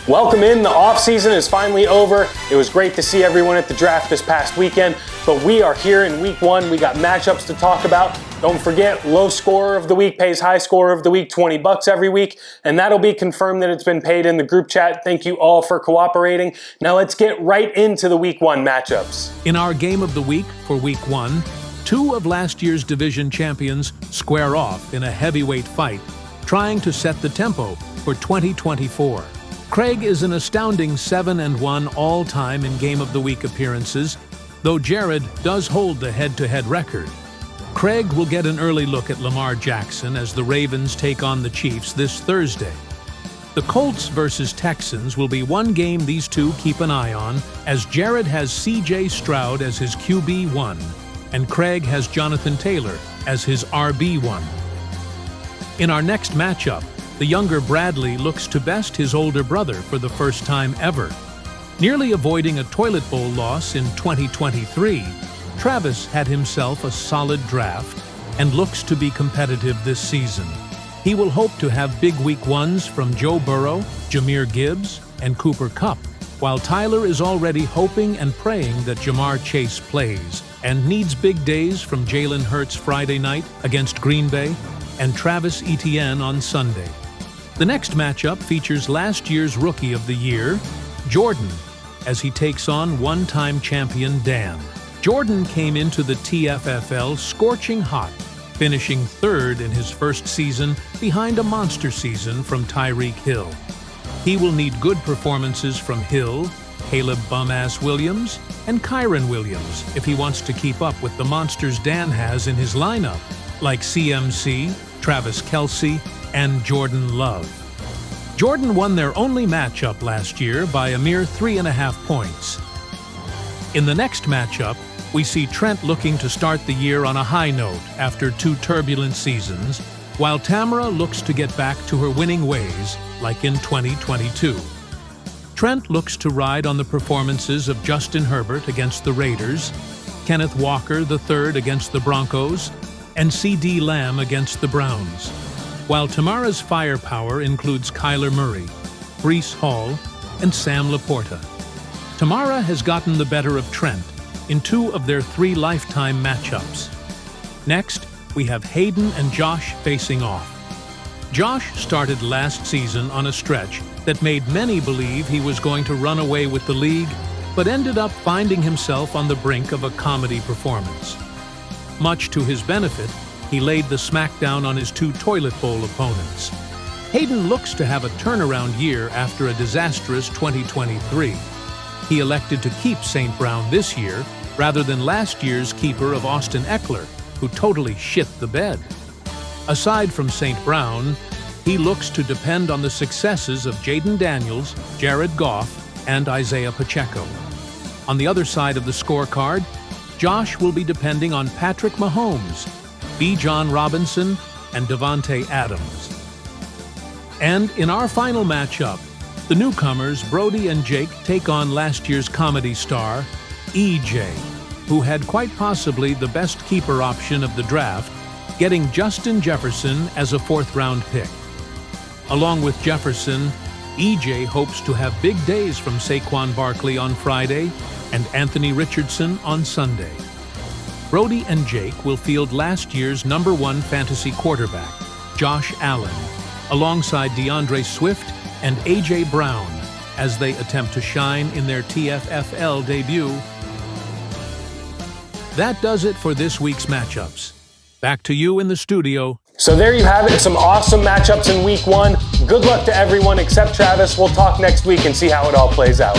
Welcome in. The off-season is finally over. It was great to see everyone at the draft this past weekend, but we are here in week one. We got matchups to talk about. Don't forget, low scorer of the week pays high scorer of the week, $20 every week, and that'll be confirmed that it's been paid in the group chat. Thank you all for cooperating. Now let's get right into the week one matchups. In our game of the week for week one, two of last year's division champions square off in a heavyweight fight, trying to set the tempo for 2024. Craig is an astounding 7-1 all-time in Game of the Week appearances, though Jared does hold the head-to-head record. Craig will get an early look at Lamar Jackson as the Ravens take on the Chiefs this Thursday. The Colts versus Texans will be one game these two keep an eye on, as Jared has C.J. Stroud as his QB1, and Craig has Jonathan Taylor as his RB1. In our next matchup, the younger Bradley looks to best his older brother for the first time ever. Nearly avoiding a toilet bowl loss in 2023, Travis had himself a solid draft and looks to be competitive this season. He will hope to have big week ones from Joe Burrow, Jahmyr Gibbs, and Cooper Kupp, while Tyler is already hoping and praying that Jamar Chase plays and needs big days from Jalen Hurts Friday night against Green Bay and Travis Etienne on Sunday. The next matchup features last year's Rookie of the Year, Jordan, as he takes on one-time champion Dan. Jordan came into the TFFL scorching hot, finishing third in his first season behind a monster season from Tyreek Hill. He will need good performances from Hill, Caleb Bum-Ass Williams, and Kyron Williams if he wants to keep up with the monsters Dan has in his lineup, like CMC, Travis Kelce, and Jordan Love. Jordan won their only matchup last year by a mere 3.5 points. In the next matchup, we see Trent looking to start the year on a high note after two turbulent seasons, while Tamara looks to get back to her winning ways like in 2022. Trent looks to ride on the performances of Justin Herbert against the Raiders, Kenneth Walker III against the Broncos, and C.D. Lamb against the Browns, while Tamara's firepower includes Kyler Murray, Breece Hall, and Sam Laporta. Tamara has gotten the better of Trent in two of their 3 lifetime matchups. Next, we have Hayden and Josh facing off. Josh started last season on a stretch that made many believe he was going to run away with the league, but ended up finding himself on the brink of a comedy performance. Much to his benefit, he laid the smackdown on his 2 toilet bowl opponents. Hayden looks to have a turnaround year after a disastrous 2023. He elected to keep St. Brown this year rather than last year's keeper of Austin Eckler, who totally shit the bed. Aside from St. Brown, he looks to depend on the successes of Jaden Daniels, Jared Goff, and Isaiah Pacheco. On the other side of the scorecard, Josh will be depending on Patrick Mahomes, Bijan Robinson, and Devontae Adams. And in our final matchup, the newcomers Brody and Jake take on last year's comedy star, EJ, who had quite possibly the best keeper option of the draft, getting Justin Jefferson as a 4th-round pick. Along with Jefferson, EJ hopes to have big days from Saquon Barkley on Friday and Anthony Richardson on Sunday. Brody and Jake will field last year's #1 fantasy quarterback, Josh Allen, alongside DeAndre Swift and A.J. Brown as they attempt to shine in their TFFL debut. That does it for this week's matchups. Back to you in the studio. So there you have it, some awesome matchups in week one. Good luck to everyone except Travis. We'll talk next week and see how it all plays out.